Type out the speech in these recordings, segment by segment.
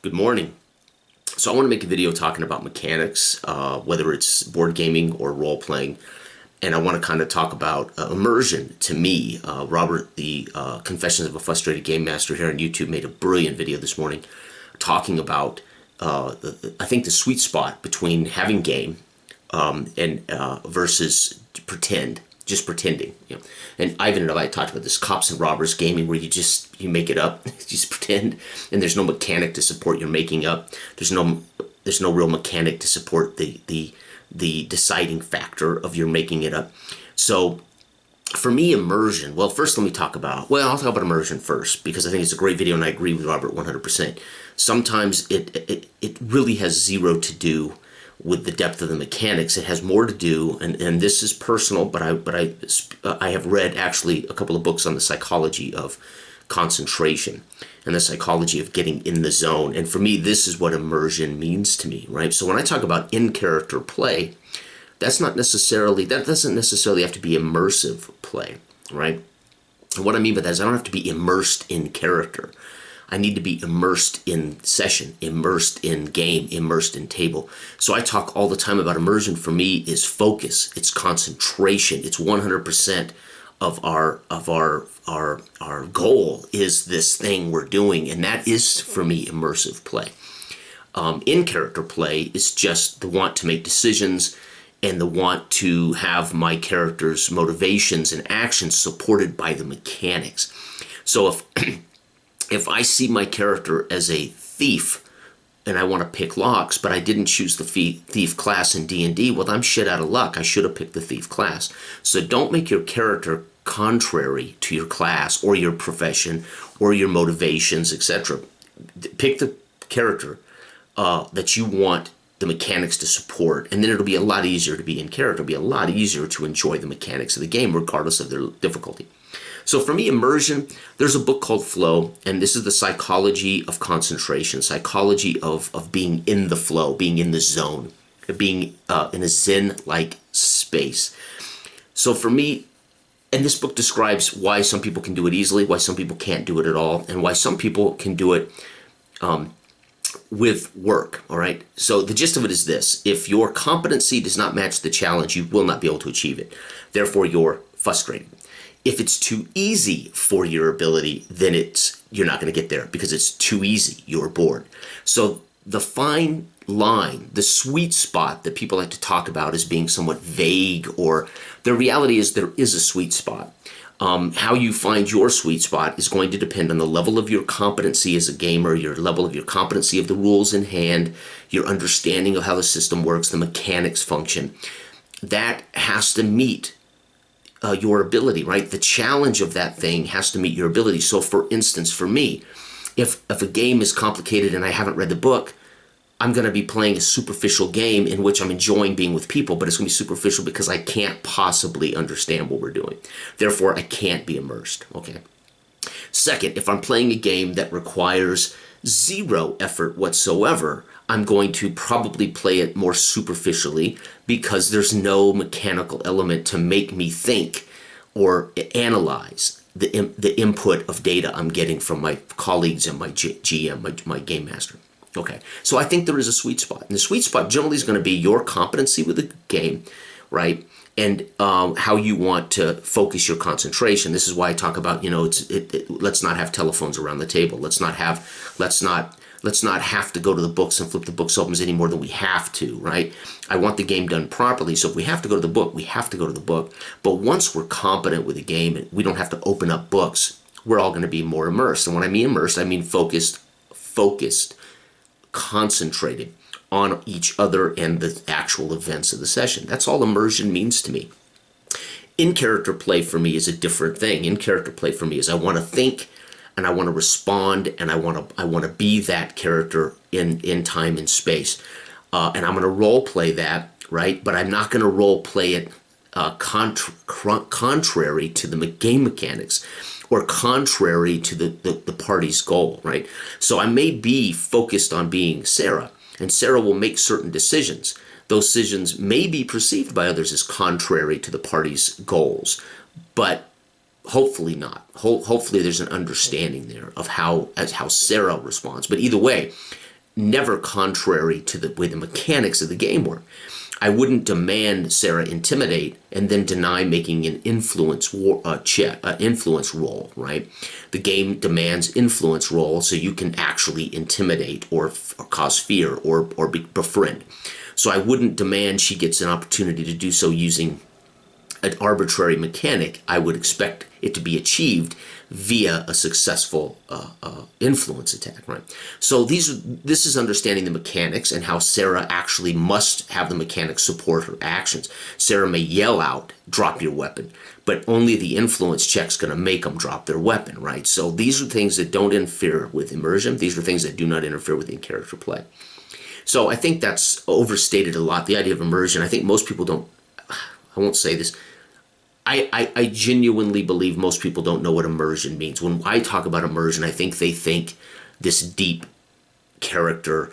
Good morning. So I want to make a video talking about mechanics, whether it's board gaming or role playing, and I want to kind of talk about immersion. To me, Robert, the Confessions of a Frustrated Game Master here on YouTube, made a brilliant video this morning talking about I think the sweet spot between having game and versus just pretending. And Ivan and I talked about this cops and robbers gaming where you make it up, just pretend, and there's no mechanic to support your making up. There's no real mechanic to support the deciding factor of your making it up. So for me, immersion. Well, first let me talk about. Well, I'll talk about immersion first because I think it's a great video and I agree with Robert 100%. Sometimes it really has zero to do with the depth of the mechanics. It has more to do, and this is personal, but I have read actually a couple of books on the psychology of concentration and the psychology of getting in the zone. And for me, this is what immersion means to me, right? So when I talk about in-character play, that doesn't necessarily have to be immersive play, right? And what I mean by that is I don't have to be immersed in character. I need to be immersed in session, immersed in game, immersed in table. So I talk all the time about immersion. For me is focus, it's concentration, it's 100% of our goal is this thing we're doing, and that is for me immersive play. In character play is just the want to make decisions and the want to have my character's motivations and actions supported by the mechanics. So if I see my character as a thief and I want to pick locks, but I didn't choose the thief class in D&D, well, I'm shit out of luck. I should have picked the thief class. So don't make your character contrary to your class or your profession or your motivations, etc. Pick the character that you want the mechanics to support, and then it'll be a lot easier to be in character. It'll be a lot easier to enjoy the mechanics of the game, regardless of their difficulty. So for me, immersion, there's a book called Flow, and this is the psychology of concentration, psychology of being in the flow, being in the zone, being in a zen-like space. So for me, and this book describes why some people can do it easily, why some people can't do it at all, and why some people can do it with work, all right? So the gist of it is this: if your competency does not match the challenge, you will not be able to achieve it. Therefore, you're frustrated. If it's too easy for your ability, then you're not going to get there because it's too easy. You're bored. So the fine line, the sweet spot that people like to talk about as being somewhat vague, or the reality is there is a sweet spot. How you find your sweet spot is going to depend on the level of your competency as a gamer, your level of your competency of the rules in hand, your understanding of how the system works, the mechanics function. That has to meet your ability, right? The challenge of that thing has to meet your ability. So for instance, for me, if a game is complicated and I haven't read the book, I'm going to be playing a superficial game in which I'm enjoying being with people, but it's going to be superficial because I can't possibly understand what we're doing. Therefore, I can't be immersed, okay? Second, if I'm playing a game that requires zero effort whatsoever, I'm going to probably play it more superficially because there's no mechanical element to make me think or analyze the input of data I'm getting from my colleagues and my GM, my game master. Okay, so I think there is a sweet spot. And the sweet spot generally is going to be your competency with the game, right? And how you want to focus your concentration. This is why I talk about, let's not have telephones around the table. Let's not have to go to the books and flip the books open any more than we have to, right? I want the game done properly. So if we have to go to the book, we have to go to the book. But once we're competent with the game and we don't have to open up books, we're all going to be more immersed. And when I mean immersed, I mean focused, concentrated on each other and the actual events of the session. That's all immersion means to me. In-character play for me is a different thing. In-character play for me is I want to think and I want to respond and I want to be that character in time and space. And I'm going to role play that, right? But I'm not going to role play it contrary to the game mechanics or contrary to the party's goal, right? So I may be focused on being Sarah, and Sarah will make certain decisions. Those decisions may be perceived by others as contrary to the party's goals, but hopefully not. Hopefully there's an understanding there of how Sarah responds. But either way, never contrary to the way the mechanics of the game work. I wouldn't demand Sarah intimidate and then deny making an influence influence roll, right? The game demands influence roll so you can actually intimidate or cause fear or befriend. So I wouldn't demand she gets an opportunity to do so using an arbitrary mechanic. I would expect it to be achieved via a successful influence attack, right? So this is understanding the mechanics and how Sarah actually must have the mechanics support her actions. Sarah may yell out, "Drop your weapon," but only the influence check's going to make them drop their weapon, right? So these are things that don't interfere with immersion. These are things that do not interfere with in-character play. So I think that's overstated a lot, the idea of immersion. I think most people don't, I won't say this, I genuinely believe most people don't know what immersion means. When I talk about immersion, I think they think this deep character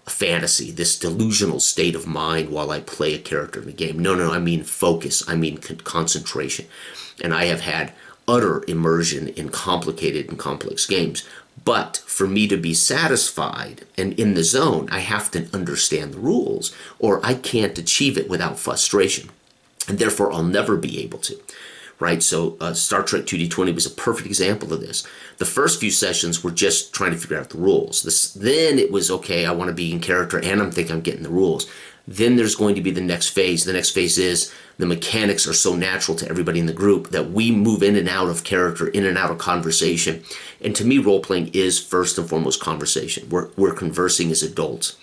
fantasy, this delusional state of mind while I play a character in the game. No, I mean focus. I mean concentration. And I have had utter immersion in complicated and complex games. But for me to be satisfied and in the zone, I have to understand the rules, or I can't achieve it without frustration. And therefore, I'll never be able to, right? So Star Trek 2D20 was a perfect example of this. The first few sessions were just trying to figure out the rules. Then it was, okay, I want to be in character and I'm getting the rules. Then there's going to be the next phase. The next phase is the mechanics are so natural to everybody in the group that we move in and out of character, in and out of conversation. And to me, role-playing is first and foremost conversation. We're conversing as adults.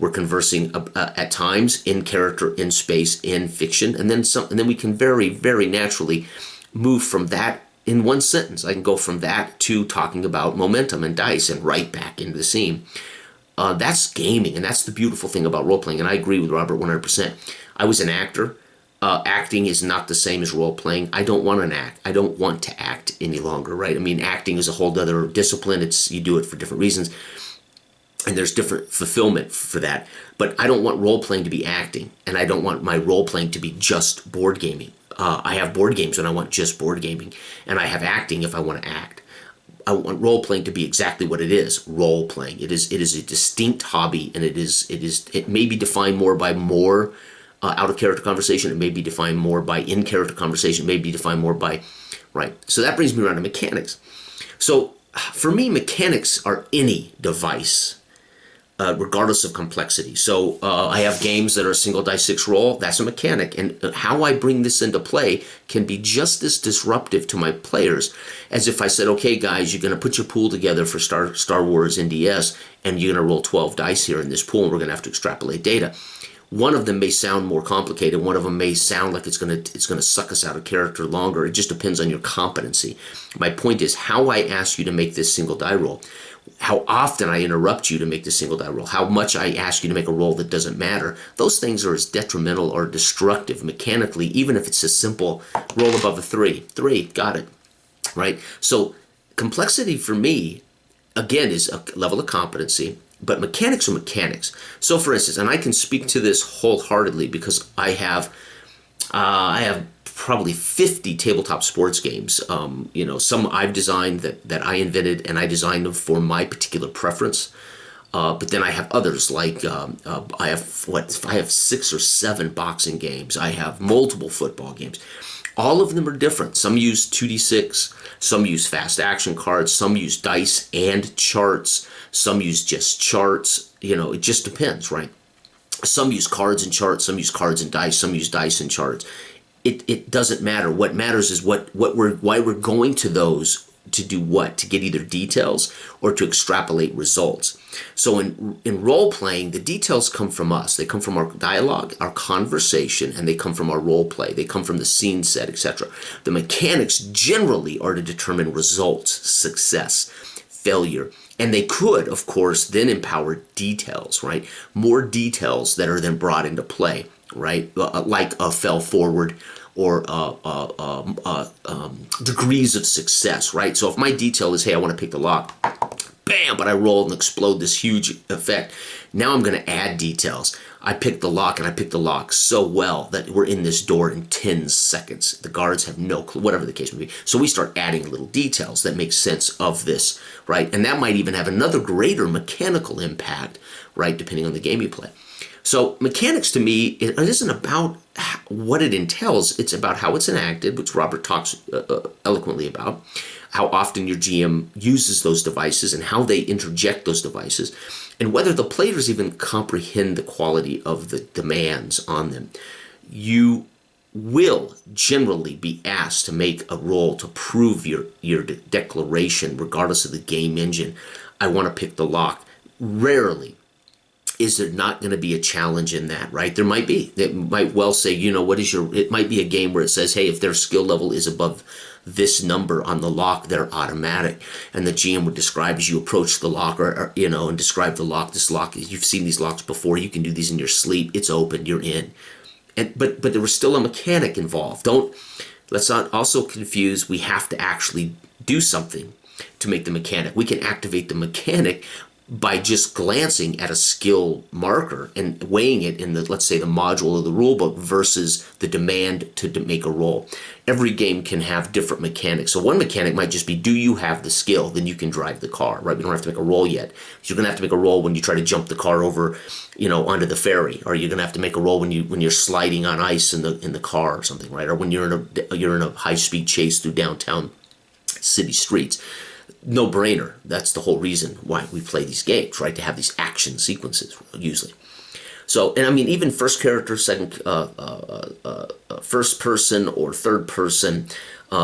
We're conversing at times in character, in space, in fiction, and then we can very, very naturally move from that in one sentence. I can go from that to talking about momentum and dice and right back into the scene. That's gaming, and that's the beautiful thing about role-playing, and I agree with Robert 100%. I was an actor. Acting is not the same as role-playing. I don't want to act any longer, right? I mean, acting is a whole other discipline. You do it for different reasons. And there's different fulfillment for that. But I don't want role-playing to be acting, and I don't want my role-playing to be just board gaming. I have board games when I want just board gaming, and I have acting if I want to act. I want role-playing to be exactly what it is, role-playing. It is a distinct hobby, and it may be defined more by more out-of-character conversation. It may be defined more by in-character conversation. It may be defined more by, right? So that brings me around to mechanics. So for me, mechanics are any device, regardless of complexity. So I have games that are single dice 6 roll. That's a mechanic. And how I bring this into play can be just as disruptive to my players as if I said, okay, guys, you're going to put your pool together for Star Wars NDS, and you're going to roll 12 dice here in this pool, and we're going to have to extrapolate data. One of them may sound more complicated. One of them may sound like it's going to suck us out of character longer. It just depends on your competency. My point is how I ask you to make this single die roll, how often I interrupt you to make the single die roll, how much I ask you to make a roll that doesn't matter. Those things are as detrimental or destructive mechanically, even if it's a simple roll above a 3. 3, got it, right? So complexity for me, again, is a level of competency. But mechanics are mechanics. So, for instance, and I can speak to this wholeheartedly because I have probably 50 tabletop sports games. Some I've designed that I invented, and I designed them for my particular preference. But then I have others like I have 6 or 7 boxing games. I have multiple football games. All of them are different. Some use 2d6, some use fast action cards, some use dice and charts, some use just charts. It just depends, right? Some use cards and charts, some use cards and dice, some use dice and charts. It doesn't matter. What matters is why we're going to those to do what? To get either details or to extrapolate results. So in role-playing, the details come from us. They come from our dialogue, our conversation, and they come from our role-play. They come from the scene set, etc. The mechanics generally are to determine results, success, failure, and they could, of course, then empower details, right? More details that are then brought into play, right? Like a fell forward or degrees of success, right? So if my detail is, hey, I want to pick the lock, bam, but I roll and explode this huge effect. Now I'm going to add details. I picked the lock, and I picked the lock so well that we're in this door in 10 seconds. The guards have no clue, whatever the case may be. So we start adding little details that make sense of this, right? And that might even have another greater mechanical impact, right, depending on the game you play. So mechanics to me, it isn't about what it entails. It's about how it's enacted, which Robert talks eloquently about, how often your GM uses those devices and how they interject those devices, and whether the players even comprehend the quality of the demands on them. You will generally be asked to make a roll to prove your declaration, regardless of the game engine. I want to pick the lock. Rarely is there not going to be a challenge in that, right? There might be. It might well say, it might be a game where it says, hey, if their skill level is above this number on the lock, they're automatic. And the GM would describe as you approach the lock and describe the lock. This lock, you've seen these locks before. You can do these in your sleep. It's open. You're in. But there was still a mechanic involved. Let's not also confuse, we have to actually do something to make the mechanic. We can activate the mechanic by just glancing at a skill marker and weighing it in let's say the module of the rulebook versus the demand to make a roll. Every game can have different mechanics. So one mechanic might just be, do you have the skill? Then you can drive the car, right? We don't have to make a roll yet. You're going to have to make a roll when you try to jump the car over, onto the ferry, or you're going to have to make a roll when you're sliding on ice in the car or something, right? Or when you're in a high-speed chase through downtown city streets. No brainer. That's the whole reason why we play these games, right? To have these action sequences, usually. So, and I mean, even first character, first person or third person,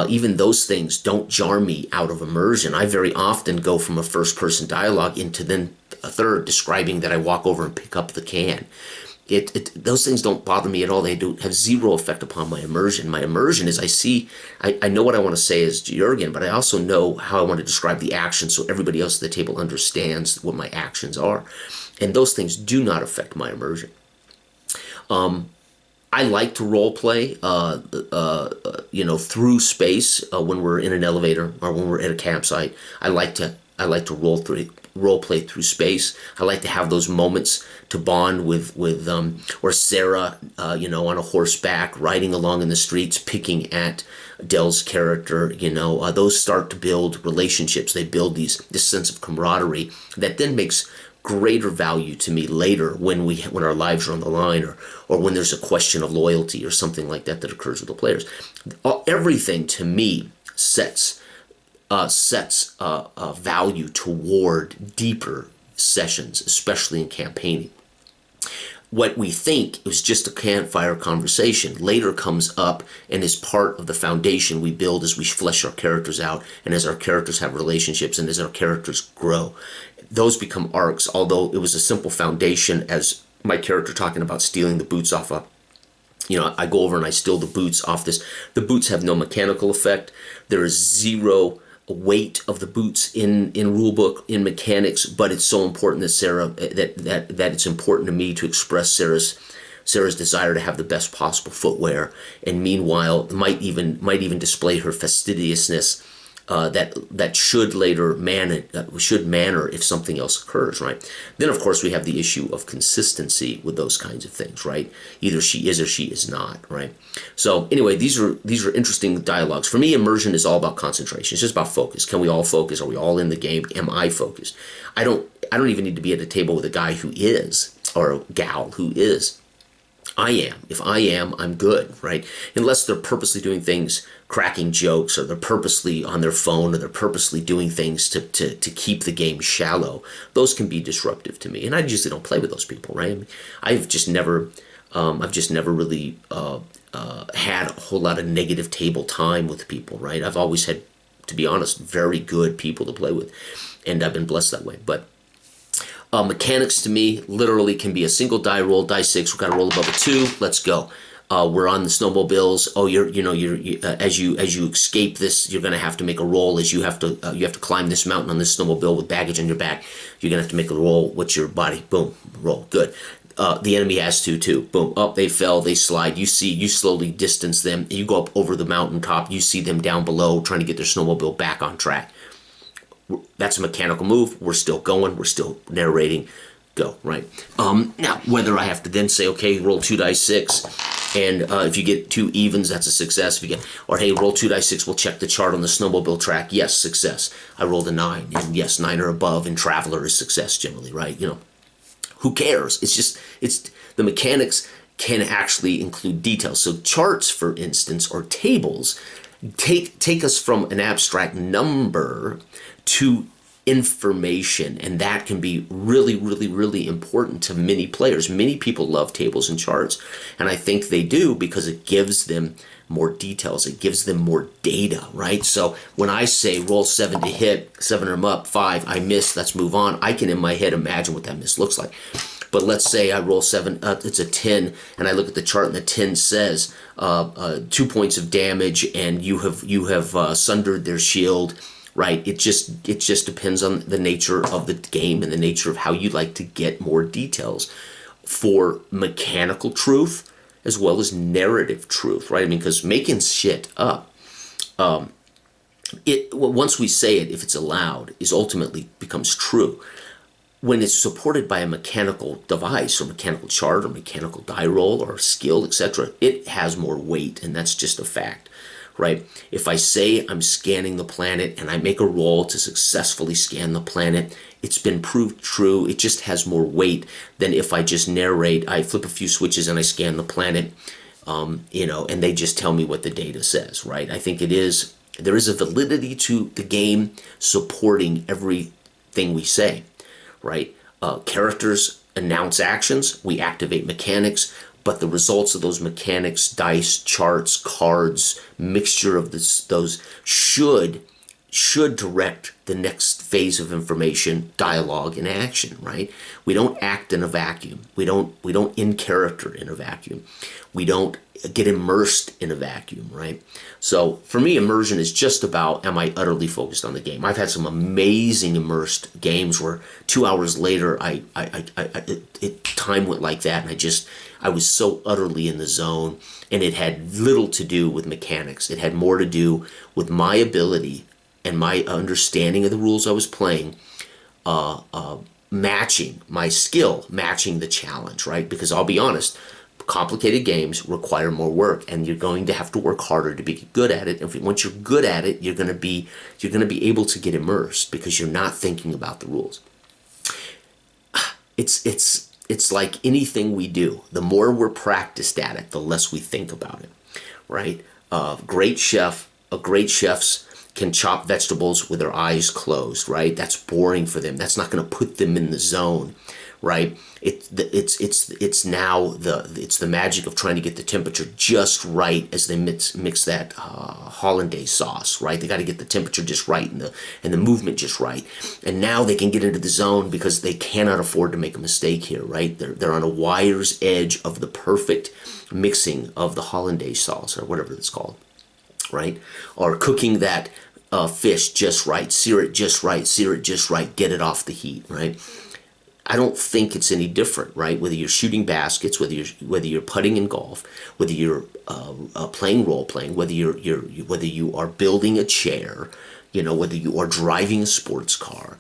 even those things don't jar me out of immersion. I very often go from a first person dialogue into then a third, describing that I walk over and pick up the can. Those things don't bother me at all. They do have zero effect upon my immersion. My immersion is I know what I want to say as Jurgen, but I also know how I want to describe the action so everybody else at the table understands what my actions are. And those things do not affect my immersion. I like to role play, through space when we're in an elevator or when we're at a campsite. I like to role play through space. I like to have those moments to bond with or Sarah, on a horseback, riding along in the streets, picking at Dell's character. Those start to build relationships. They build this sense of camaraderie that then makes greater value to me later when our lives are on the line, or when there's a question of loyalty or something like that occurs with the players. Everything to me sets value toward deeper sessions, especially in campaigning. What we think was just a campfire conversation later comes up and is part of the foundation we build as we flesh our characters out, and as our characters have relationships, and as our characters grow. Those become arcs, although it was a simple foundation, as my character talking about stealing the boots off I go over and I steal the boots off this. The boots have no mechanical effect. There is zero weight of the boots in rulebook, in mechanics, but it's so important that Sarah that it's important to me to express Sarah's desire to have the best possible footwear, and meanwhile might even display her fastidiousness that should later manner if something else occurs, right? Then of course we have the issue of consistency with those kinds of things, right? Either she is or she is not, right? So anyway, these are interesting dialogues. For me, immersion is all about concentration. It's just about focus. Can we all focus? Are we all in the game? Am I focused? I don't even need to be at a table with a guy who is, or a gal who is. I am. If I am, I'm good, right? Unless they're purposely doing things, cracking jokes, or they're purposely on their phone, or they're purposely doing things to keep the game shallow. Those can be disruptive to me, and I usually don't play with those people, right? I mean, I've just never really had a whole lot of negative table time with people, right? I've always had, to be honest, very good people to play with, and I've been blessed that way. But mechanics to me literally can be a single die roll, die 6. We've got to roll above a 2. Let's go. We're on the snowmobiles. Oh, as you escape this, you're going to have to make a roll. As you have to climb this mountain on this snowmobile with baggage on your back. You're going to have to make a roll. What's your body? Boom, roll. Good. The enemy has to too. Boom. Up, they fell. They slide. You slowly distance them. You go up over the mountaintop. You see them down below trying to get their snowmobile back on track. That's a mechanical move. We're still going. We're still narrating. Go, right? Now, whether I have to then say, okay, roll 2 dice 6, and if you get 2 evens, that's a success. If you get, or hey, roll 2 dice 6, we'll check the chart on the snowmobile track. Yes, success. I rolled a 9, and yes, 9 or above in Traveler is success generally, right? You know, who cares? It's just, it's the mechanics can actually include details. So charts, for instance, or tables, take us from an abstract number to information, and that can be really, really, really important to many players. Many people love tables and charts, and I think they do because it gives them more details. It gives them more data, right? So when I say roll 7 to hit, 7 or up, 5, I miss, let's move on. I can in my head imagine what that miss looks like. But let's say I roll 7, it's a 10, and I look at the chart and the 10 says 2 points of damage, and you have sundered their shield, right? It just depends on the nature of the game and the nature of how you like to get more details for mechanical truth as well as narrative truth, right? I mean, because making shit up, once we say it, if it's allowed, is ultimately becomes true. When it's supported by a mechanical device or mechanical chart or mechanical die roll or skill, etc., it has more weight, and that's just a fact, right? If I say I'm scanning the planet and I make a roll to successfully scan the planet, it's been proved true. It just has more weight than if I just narrate, I flip a few switches and I scan the planet, you know, and they just tell me what the data says, right? I think there is a validity to the game supporting everything we say, right? Characters announce actions, we activate mechanics, but the results of those mechanics, dice, charts, cards, mixture of those should direct the next phase of information, dialogue, and action, right? We don't act in a vacuum. We don't in character in a vacuum. We don't get immersed in a vacuum, right? So for me, immersion is just about, am I utterly focused on the game? I've had some amazing immersed games where 2 hours later, time went like that, and I was so utterly in the zone, and it had little to do with mechanics. It had more to do with my ability and my understanding of the rules I was playing, matching my skill, matching the challenge, right? Because I'll be honest, complicated games require more work, and you're going to have to work harder to be good at it. And once you're good at it, you're going to be able to get immersed because you're not thinking about the rules. It's like anything we do. The more we're practiced at it, the less we think about it, right? Great chefs can chop vegetables with their eyes closed, right? That's boring for them. That's not going to put them in the zone, right? It's the magic of trying to get the temperature just right as they mix that hollandaise sauce, right? They got to get the temperature just right and the movement just right, and now they can get into the zone because they cannot afford to make a mistake here, right? They're on a wire's edge of the perfect mixing of the hollandaise sauce or whatever it's called, right? Or cooking that fish just right, sear it just right, get it off the heat, right? I don't think it's any different, right? Whether you're shooting baskets, whether you're putting in golf, whether you're playing role playing, whether you are building a chair, you know, whether you are driving a sports car,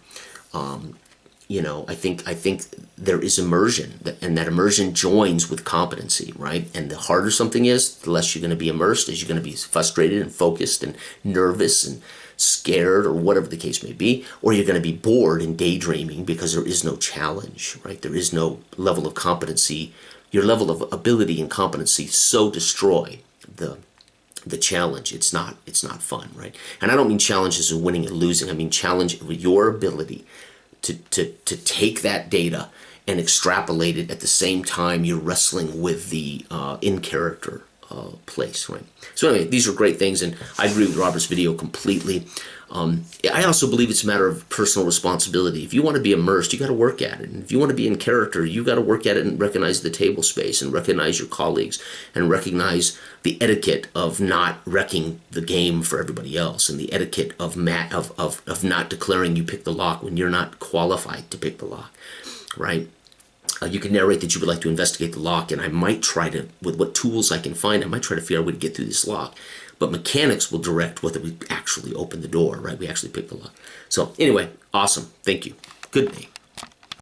you know, I think there is immersion, and that immersion joins with competency, right? And the harder something is, the less you're going to be immersed, as you're going to be frustrated and focused and nervous and scared or whatever the case may be, or you're going to be bored and daydreaming because there is no challenge, right? There is no level of competency. Your level of ability and competency so destroy the challenge. It's not fun, right? And I don't mean challenges of winning and losing. I mean challenge with your ability to take that data and extrapolate it at the same time you're wrestling with the in character place, right? So anyway, these are great things, and I agree with Robert's video completely. I also believe it's a matter of personal responsibility. If you want to be immersed, you got to work at it. And if you want to be in character, you got to work at it and recognize the table space and recognize your colleagues and recognize the etiquette of not wrecking the game for everybody else, and the etiquette of not declaring you pick the lock when you're not qualified to pick the lock, right? You can narrate that you would like to investigate the lock, and I might try to, with what tools I can find, I might try to figure out a way to get through this lock. But mechanics will direct whether we actually open the door, right? We actually pick the lock. So anyway, awesome. Thank you. Good day.